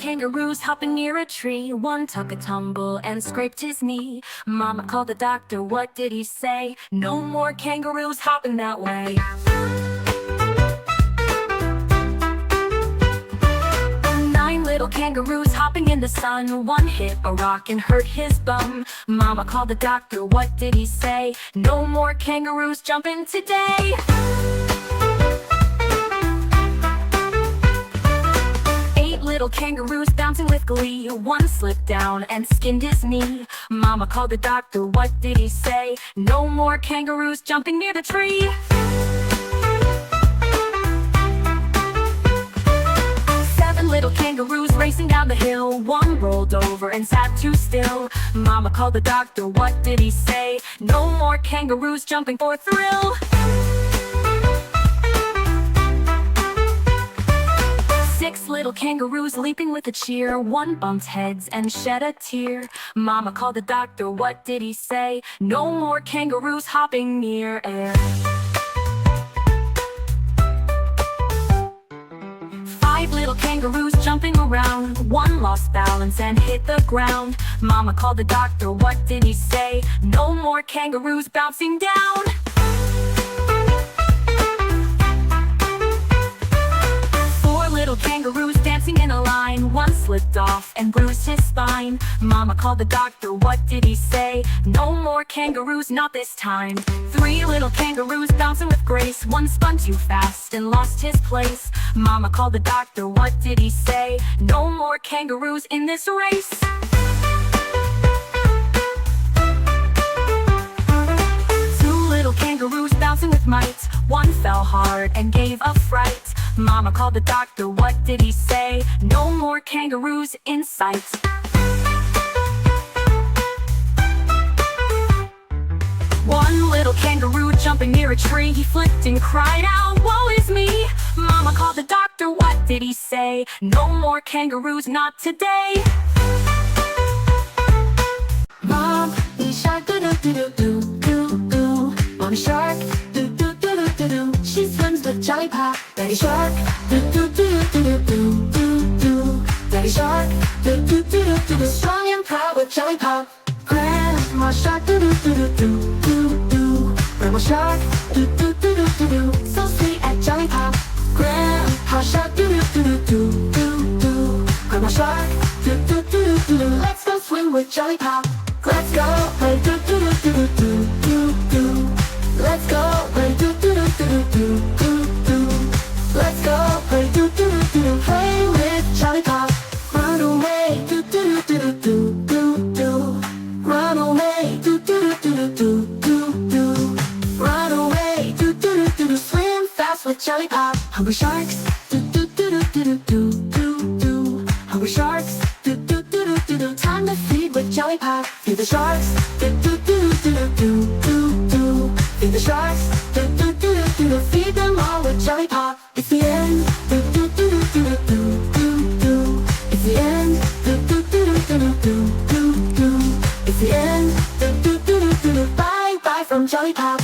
kangaroos hopping near a tree. One took a tumble and scraped his knee. Mama called the doctor, what did he say? No more kangaroos hopping that way. 9 little kangaroos hopping in the sun. One hit a rock and hurt his bum. Mama called the doctor, what did he say? No more kangaroos jumping today. 8 little kangaroos bouncing with glee. One slipped down and skinned his knee. Mama called the doctor, what did he say? No more kangaroos jumping near the tree. 7 little kangaroos racing down the hill. One rolled over and sat too still. Mama called the doctor, what did he say? No more kangaroos jumping for thrill. 6 little kangaroos leaping with a cheer. One bumped heads and shed a tear. Mama called the doctor, what did he say? No more kangaroos hopping near air. 5 little kangaroos jumping around. One lost balance and hit the ground. Mama called the doctor, what did he say? No more kangaroos bouncing down. 4 little kangaroos dancing in a line. One slipped off and bruised his spine. Mama called the doctor, what did he say? No more kangaroos, not this time. 3 little kangaroos bouncing with grace. One spun too fast and lost his place. Mama called the doctor, what did he say? No more kangaroos in this race. 2 little kangaroos bouncing with might. One fell hard and gave a fright. Mama called the doctor, what did he say? No more kangaroos in sight. 1 little kangaroo jumping near a tree. He flipped and cried out, woe is me. Mama called the doctor, what did he say? No more kangaroos, not today. Mommy shark, do-do-do-do-do-do. Mommy shark, do-do-do-do-do-do. She swims with Jollypop. Daddy shark, do-do-do-do-do-do-do. Daddy shark, do-do-do-do-do-do. Strong and proud with Jollypop. Grandma shark, do-do-do-do-do-do. Grandma shark, do-do-do-do-do-do. So sweet at Jollypop. Grandpa shark, do-do-do-do-do-do. Grandma shark, do-do-do-do-do-do. Let's go swim with Jollypop. Let's go play do-do-do-do-do-do-do. Let's go play do-do-do-do-do-do-do. Let's go play do-do-do-do-do. Play with Jollypop. Run away do-do-do-do-do-do-do. Run away do-do-do-do-do-do-do. Run away do-do-do-do-do. Swim fast with Jollypop. Hungry sharks do-do-do-do-do-do-do. Hungry sharks do-do-do-do-do-do. Time to feed with Jollypop. Feed the sharks do-do-do-do-do-do-do. Feed the sharks do-do-do-do-do-do. Feed them all with Jollypop. It's the end do-do-do-do-do-do-do. It's the end do-do-do-do-do-do-do. It's the end do-do-do-do-do. Bye bye from Jollypop.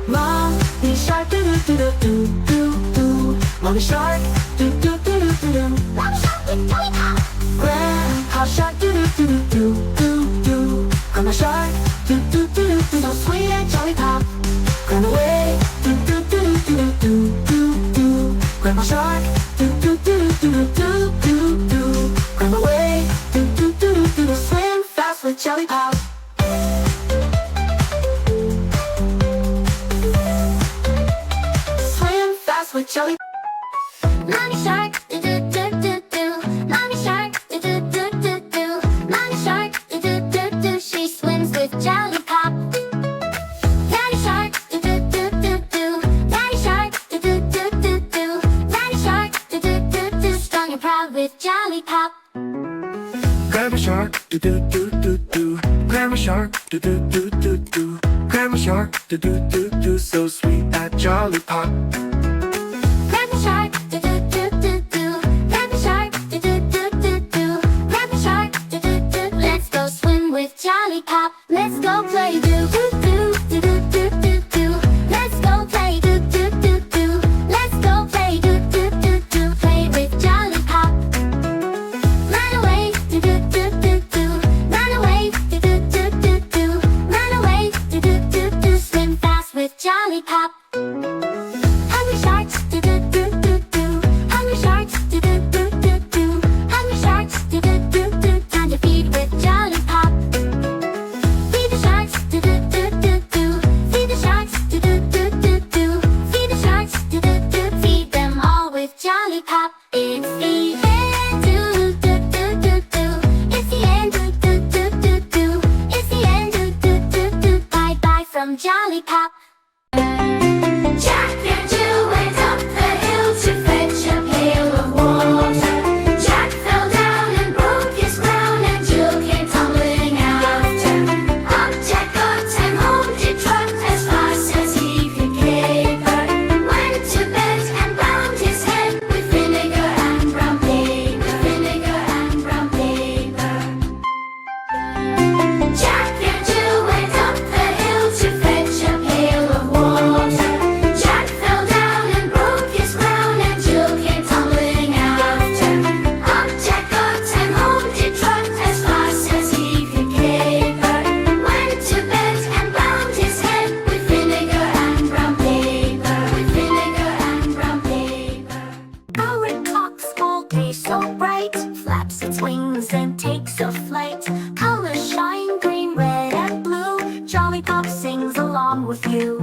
Mommy shark do-do-do-do-do-do. Mommy shark do-do-do-do-do-do. Mommy shark with Jollypop. Grandpa shark do-do-do-do-do-do. Grandma shark do-do-do-do-do. So sweet and Jollypop. Run away do-do-do-do-do-do-do. Grandma shark do-do-do-do-do-do-do. Grandma way do-do-do-do-do. Swim fast with Jollypop. Swim fast with Jollypop. Mommy shark, do-do-do-do-do. Mommy shark, do-do-do-do-do. Mommy shark, do-do-do-do. She swims with Jollypop. Daddy shark, do-do-do-do-do. Daddy shark, do-do-do-do-do. Daddy shark, do-do-do-do. Strong and proud with Jollypop. Grandma shark do-do-do-do-do. Grandma shark do-do-do-do-do. Grandma shark do-do-do-do. So sweet at Jollypop. Grandpa shark, do-do-do-do-do. Grandpa shark, do-do-do-do-do. Grandpa shark, do-do-do. Let's go swim with Jollypop. Let's go play do-do-do-do-do-do-do. Let's go play do-do. from Jollypop. Jack and Jill went up the hill to fetch a pail of water. Jack fell down and broke his crown, and Jill came tumbling after. Up Jack got and home did trot as fast as he could caper. Went to bed and bound his head with vinegar and brown paper. Vinegar and brown paper. Jack and Jill went up the hill to fetch a pail of water. Jack fell down and broke his crown, and Jill came tumbling after. Up Jack got and home did trot as fast as he could caper. Went to bed and bound his head with vinegar and brown paper. With vinegar and brown paper. Our cock's all day so bright, flaps its wings and takes a flight. Colors shine green, red, and blue. Jollypop sings along with you.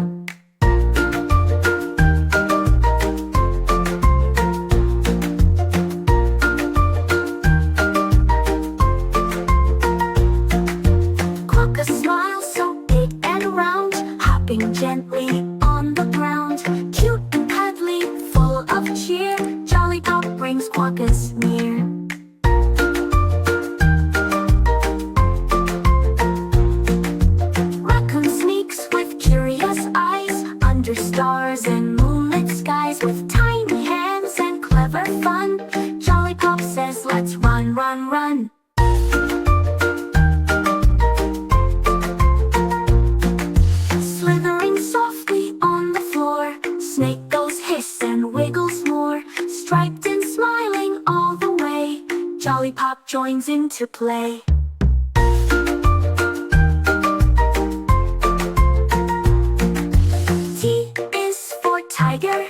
Quokka smiles so big and round, hopping gently on the ground. Cute and cuddly, full of cheer, Jollypop brings Quokkas near. Raccoon sneaks with curious eyes under stars and moonlit skies. With tiny hands and clever fun, Jollypop says, let's run, run, run. Slithering softly on the floor, Snake goes hiss and wiggles more. Striped and smiling all the way, Jollypop joins in to play. T is for tiger.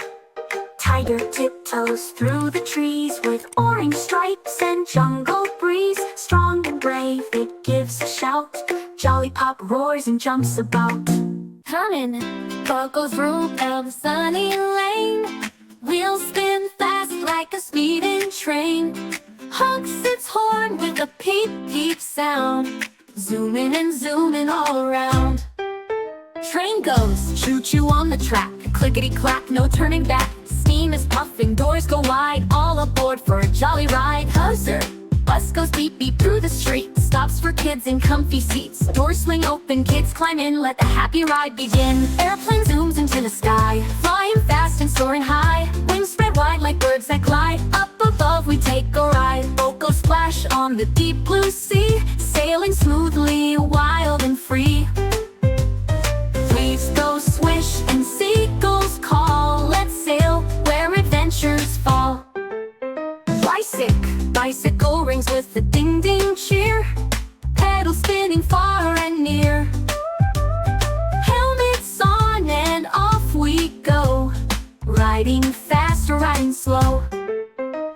Tiger tiptoes through the trees with orange stripes and jungle breeze. Strong and brave, it gives a shout. Jollypop roars and jumps about. Coming, Bug goes through the sunny lane. Wheels spin fast like a speeding train. Honks its horn with a peep peep sound. Zooming and zooming all around. Train goes choo choo on the track. Clickety clack, no turning back. Steam is puffing, doors go wide. All aboard for a jolly ride. Buzzer, bus goes beep beep through the street. Stops for kids in comfy seats. Doors swing open, kids climb in. Let the happy ride begin. Airplane zooms into the sky, flying fast and soaring high. Wings spread wide like birds that glide. Up above we take a ride. Boat goes splash on the deep blue sea, sailing smoothly, wild and free. Waves go swish and seagulls call. Let's sail where adventures fall. Bicycle rings with a ding ding cheer. Pedals spinning far and near. Helmets on and off we go. Riding fast or riding slow.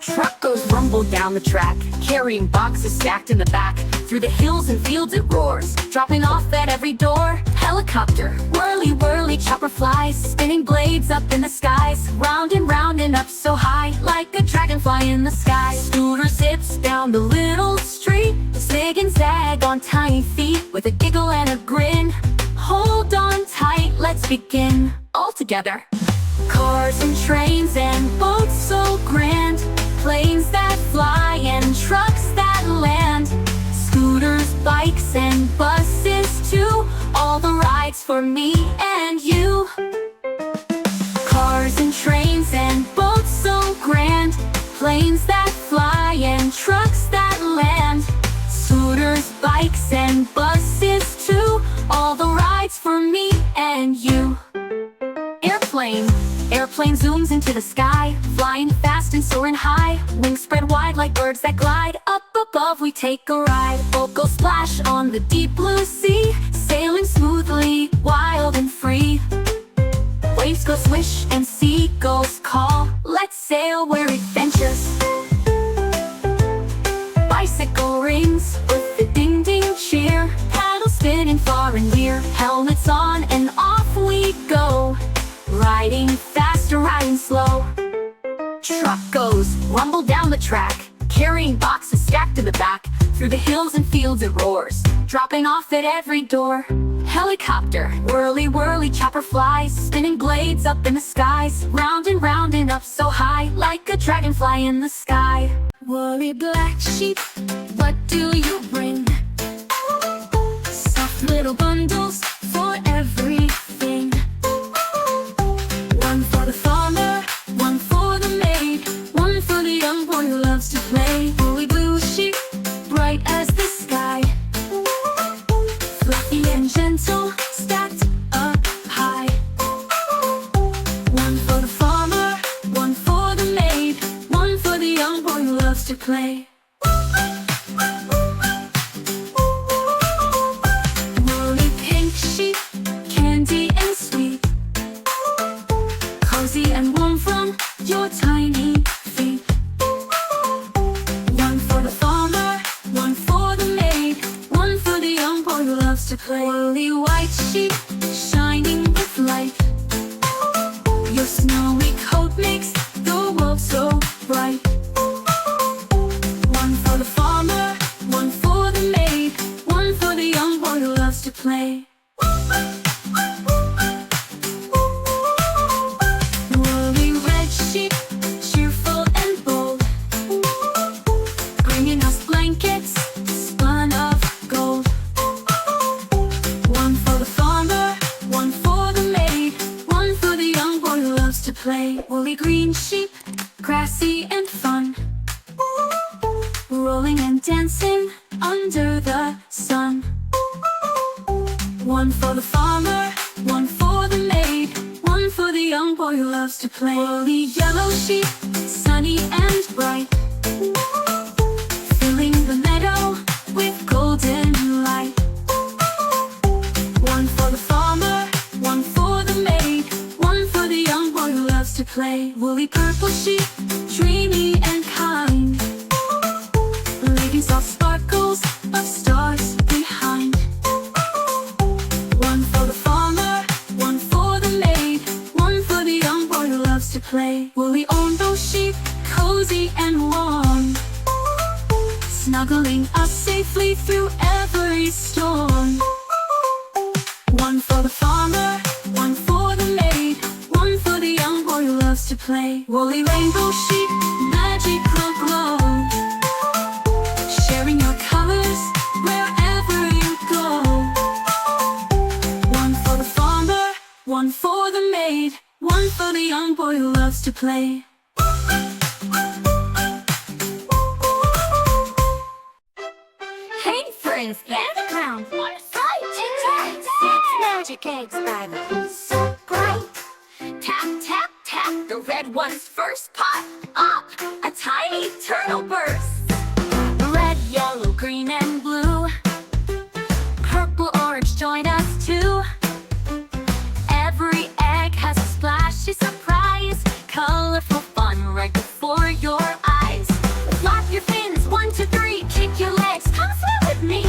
Truck goes rumble down the track, carrying boxes stacked in the back. Through the hills and fields it roars, dropping off at every door. Helicopter, whirly whirly chopper flies, spinning blades up in the skies. Round and up so high, like a dragonfly in the sky. Scooter zips down the little street, zig and zag on tiny feet. With a giggle and a grin, hold on tight, let's begin. All together. Cars and trains and boats so grand, planes that fly and trucks that land. Scooters, bikes and buses too, all the rides for me and you. Cars and trains and boats so grand, planes that fly and trucks that land. Scooters, bikes and buses too, all the rides for me and you. Airplane zooms into the sky, flying fast and soaring high. Wings spread wide like birds that glide. Up above we take a ride. Boat goes splash on the deep blue sea, sailing smoothly, wild and free. Waves go swish and seagulls call. Let's sail where adventures. Bicycle rings with the ding ding cheer. Paddles spinning far and near. Helmets on and off we go. Riding fast or riding slow. Truck goes rumble down the track, carrying boxes stacked in the back. Through the hills and fields it roars, dropping off at every door. Helicopter, whirly whirly chopper flies, spinning blades up in the skies, round and up so high, like a dragonfly in the sky. Woolly black sheep, what do you bring? Soft little bundles for everything. One for the farmer, one for the maid, one for the young boy who loves to play. Woolly blue sheep, bright as the sky, fluffy and gentle, stacked up high. One for the farmer, one for the maid, one for the young boy who loves to play. Woolly pink sheep, candy and sweet, cozy and warm from your tiny feet. One for the farmer, one for the maid, one for the young boy who loves to play. Woolly white sheep, shining with light, your snowy coat makes the world so bright. One for the farmer, one for the maid, one for the young boy who loves to play. Woolly red sheep, cheerful and bold, bringing us blankets spun of gold. One for the farmer, one for the maid, one for the young boy who loves to play. Woolly green sheep, grassy and fun, rolling and dancing under the sun. One for the farmer, one for the maid, one for the young boy who loves to play. Woolly yellow sheep, sunny and bright, filling the meadow with golden light. One for the farmer, one for the maid, one for the young boy who loves to play. Woolly purple sheep, dreamy and kind, leaving soft sparkles of stars behind. One for the farmer, one for the maid, one for the young boy who loves to play. Woolly Ondo sheep, cozy and warm, snuggling us safely through every storm. One for the farmer, one for the maid, one for the young boy who loves to play. Woolly rainbow sheep, magical glow, sharing your colors wherever you go. One for the farmer, one for the maid, one for the young boy who loves to play. Hey friends, gather round. What a sight! It's 6 magic eggs by the moon, so bright. Tap, tap, tap, the red one's first pot up, a tiny turtle bursts. Red, yellow, green, and blue, purple, orange, join us too. Every egg has a splashy surprise, colorful fun right before your eyes. Flap your fins, 1, 2, 3, kick your legs, come swim with me.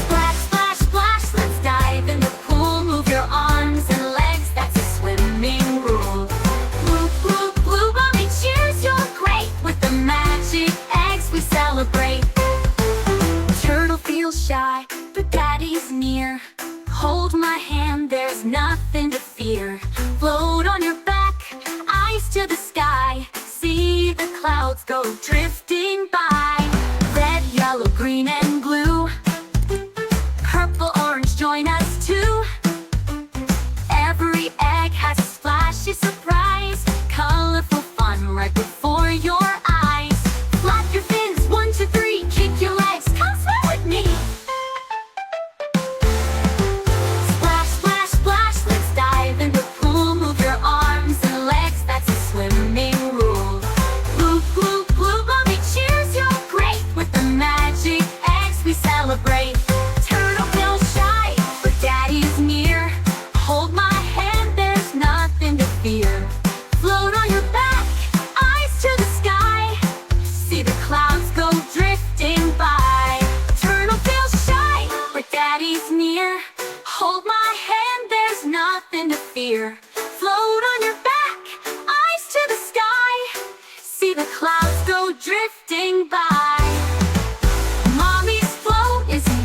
Splash, splash, splash, let's dive in the pool. Move your arms and legs, that's a swimming rule. Blue, blue, blue, mommy cheers, you're great. With the magic eggs we celebrate. Turtle feels shy, but daddy's near. Hold my hand, there's nothing to fear. Float on your back, eyes to the sky. See the clouds go drifting by. Red, yellow, green, and blue, purple, orange, join us too. Every egg has a splashy surprise, colorful fun right before your eyes. Flap your fins, 1, 2, 3, kick your legs, come swim with me. Splash, splash, splash, let's dive in the pool. Move your arms and legs, that's a swimming rule. Blue, blue, blue, mommy cheers, you're great. With the magic eggs we celebrate. Turtle feels shy, but daddy's near. Hold my hand, there's nothing to fear. Float on your back, eyes to the sky. See the clouds go drifting by. Turtle feels shy, but daddy's near. Hold my hand, there's nothing to fear. Float on your back, eyes to the sky. See the clouds go drifting by. Mommy's float is a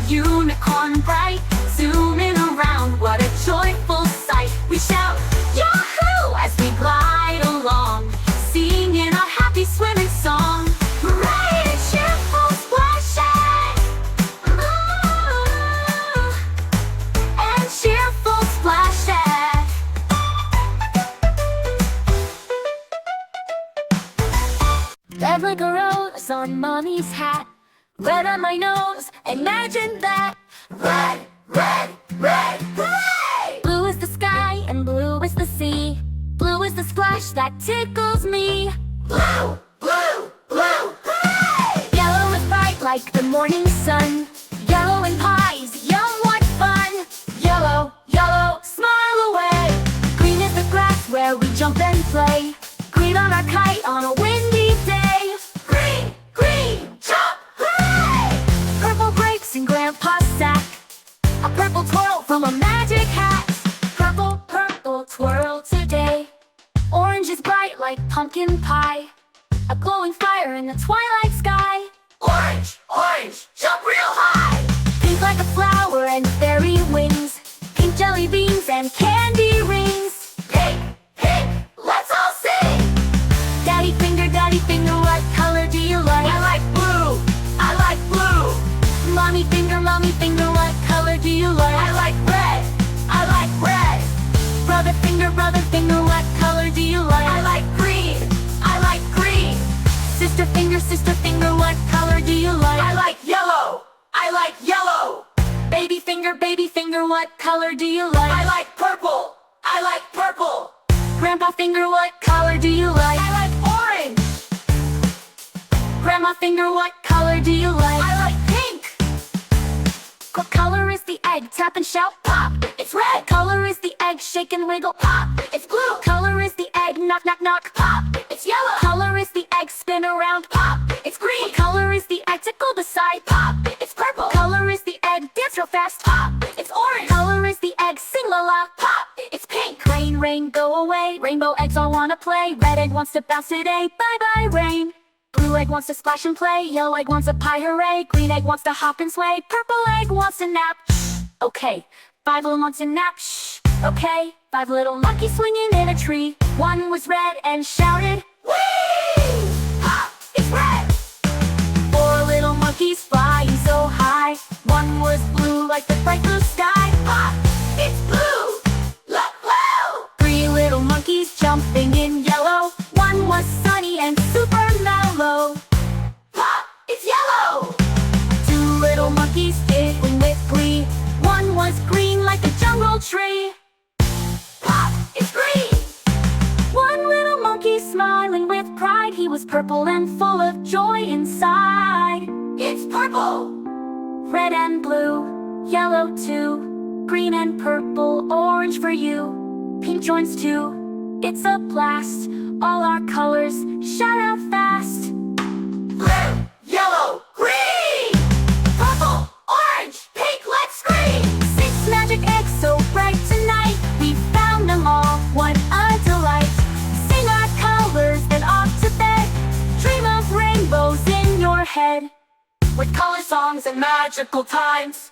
stripes on mommy's hat. Red on my nose, imagine that. Red, red, red, hooray! Blue is the sky and blue is the sea. Blue is the splash that tickles me. Blue, blue, blue, hooray! Yellow is bright like the morning sun. Yellow and pies, yum, what fun! Yellow, yellow, smile away. Green is the grass where we jump and play. Green on our kite on a windy day. Green, green, jump, hooray! Purple grapes in Grandpa's sack. A purple twirl from a magic hat. Purple, purple twirl today. Orange is bright like pumpkin pie. A glowing fire in the twilight sky. Orange, orange, jump real high. Pink like a flower and fairy wings. Pink jelly beans and candy rings. Pink, pink, let's all sing. Daddy finger, what color do you like? I like blue, I like blue. Mommy finger, what color do you like? I like red, I like red. Brother finger, what color do you like? I like green, I like green. Sister finger, what color do you like? I like yellow, I like yellow. Baby finger, what color do you like? I like purple, I like purple. Grandpa finger, what color do you like? I like orange. Grandma finger, what color do you like? I like pink. What color is the egg? Tap and shout, pop, it's red. Color is the egg? Shake and wiggle, pop, it's blue. Color is the egg? Knock, knock, knock, pop, it's yellow. Color is the egg? Spin around, pop, it's green. What color is the egg? Tickle the side, pop, it's purple. Color is the egg? Dance real fast, pop, it's orange. Color is the egg? Sing la la, pop, it's pink. Rain, rain, go away. Rainbow eggs all wanna play. Red egg wants to bounce today, bye bye rain. Blue egg wants to splash and play. Yellow egg wants a pie, hooray. Green egg wants to hop and sway. Purple egg wants to nap. Shh, okay. 5 little wants to nap. Shh, okay. 5 little monkeys swinging in a tree. One was red and shouted, whee! Pop, it's red. 4 little monkeys flying so high. One was blue like the bright blue sky. Pop, it's blue. Look blue. 3 little monkeys jumping in yellow. One was sunny and super mellow. Pop, it's yellow. 2 little monkeys giggling with glee. One was green like a jungle tree. Pop, it's green. 1 little monkey smiling with pride. He was purple and full of joy inside. It's purple. Red and blue, yellow too. Green and purple, orange for you. Pink joins too. It's a blast. All our colors shout out fast. Red, yellow, green. Purple, orange, pink, let's scream. 6 magic eggs so bright tonight. We found them all, what a delight. Sing our colors and off to bed. Dream of rainbows in your head. With color songs and magical times.